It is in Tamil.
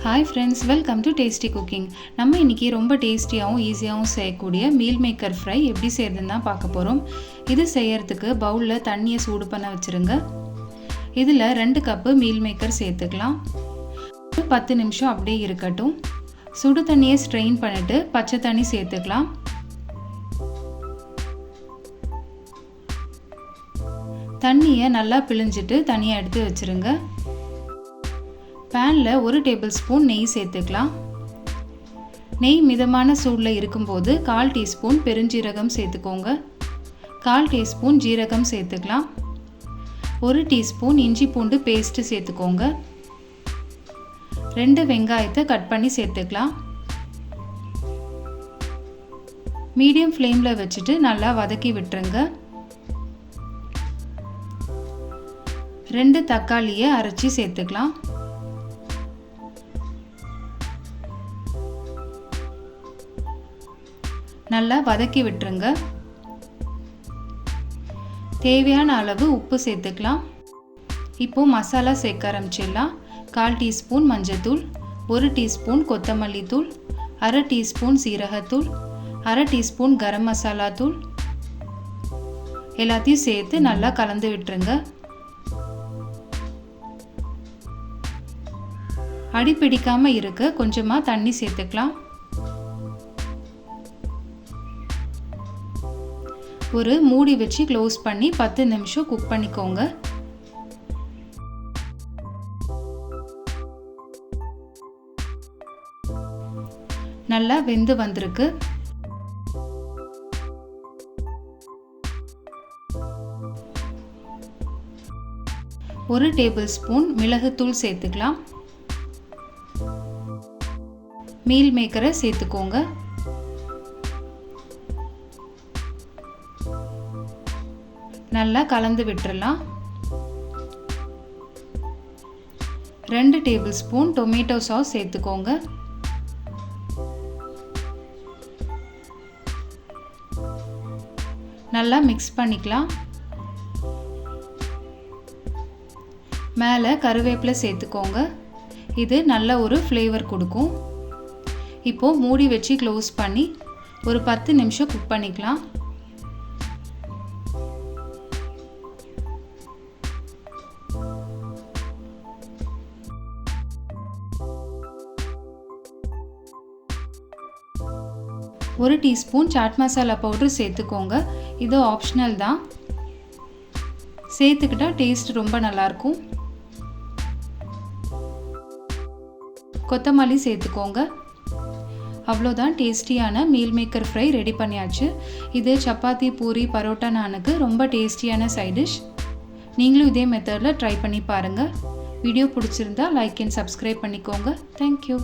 Hi friends, welcome to tasty cooking. நம்ம இன்றைக்கி ரொம்ப டேஸ்டியாகவும் ஈஸியாகவும் செய்யக்கூடிய மீல் மேக்கர் ஃப்ரை எப்படி செய்கிறதுன்னு தான் பார்க்க போகிறோம். இது செய்யறதுக்கு பவுலில் தண்ணியை சூடு பண்ண வச்சுருங்க. இதில் 2 கப்பு மீல் மேக்கர் சேர்த்துக்கலாம். 10 நிமிஷம் அப்படியே இருக்கட்டும். சுடு தண்ணியை ஸ்ட்ரெயின் பண்ணிவிட்டு பச்சை தண்ணி சேர்த்துக்கலாம். தண்ணியை நல்லா பிழிஞ்சிட்டு தனியாக எடுத்து வச்சுருங்க. பேனில் 1 டேபிள் ஸ்பூன் நெய் சேர்த்துக்கலாம். நெய் மிதமான சூடில் இருக்கும்போது 1/4 டீஸ்பூன் பெருஞ்சீரகம் சேர்த்துக்கோங்க. 1/4 டீஸ்பூன் ஜீரகம் சேர்த்துக்கலாம். 1 டீஸ்பூன் இஞ்சி பூண்டு பேஸ்ட்டு சேர்த்துக்கோங்க. 2 வெங்காயத்தை கட் பண்ணி சேர்த்துக்கலாம். மீடியம் ஃப்ளேமில் வச்சுட்டு நல்லா வதக்கி விட்டுருங்க. 2 தக்காளியை அரைச்சி சேர்த்துக்கலாம். நல்லா வதக்கி விட்டுருங்க. தேவையான அளவு உப்பு சேர்த்துக்கலாம். இப்போது மசாலா சேர்க்க ஆரம்பிச்சிடலாம். 1/4 டீஸ்பூன் மஞ்சத்தூள், 1 டீஸ்பூன் கொத்தமல்லி தூள், 1/2 டீஸ்பூன் சீரகத்தூள், 1/2 டீஸ்பூன் கரம் மசாலா தூள் எல்லாத்தையும் சேர்த்து நல்லா கலந்து விட்டுருங்க. அடி பிடிக்காமல் இருக்க கொஞ்சமாக தண்ணி சேர்த்துக்கலாம். ஒரு மூடி வச்சு க்ளோஸ் பண்ணி 10 நிமிஷம் குக் பண்ணிக்கோங்க. நல்லா வெந்து வந்திருக்கு. ஒரு டேபிள் ஸ்பூன் மிளகுத்தூள் சேர்த்துக்கலாம். மீல் மேக்கரை சேர்த்துக்கோங்க. நல்லா கலந்து விட்டுறலாம். 2 டேபிள் ஸ்பூன் டொமேட்டோ சாஸ் சேர்த்துக்கோங்க. நல்லா மிக்ஸ் பண்ணிக்கலாம். மேலே கருவேப்பிலை சேர்த்துக்கோங்க. இது நல்ல ஒரு ஃப்ளேவர் கொடுக்கும். இப்போது மூடி வச்சு க்ளோஸ் பண்ணி ஒரு 10 நிமிஷம் குக் பண்ணிக்கலாம். ஒரு டீஸ்பூன் சாட் மசாலா பவுடர் சேர்த்துக்கோங்க. இது ஆப்ஷனல் தான். சேர்த்துக்கிட்டா டேஸ்ட் ரொம்ப நல்லாயிருக்கும். கொத்தமல்லி சேர்த்துக்கோங்க. அவ்வளோதான், டேஸ்டியான மீல் மேக்கர் ஃப்ரை ரெடி பண்ணியாச்சு. இது சப்பாத்தி, பூரி, பரோட்டா, நானுக்கு ரொம்ப டேஸ்டியான சைட் டிஷ். நீங்களும் இதே மெத்தடில் ட்ரை பண்ணி பாருங்கள். வீடியோ பிடிச்சிருந்தா லைக் அண்ட் சப்ஸ்கிரைப் பண்ணிக்கோங்க. தேங்க்யூ.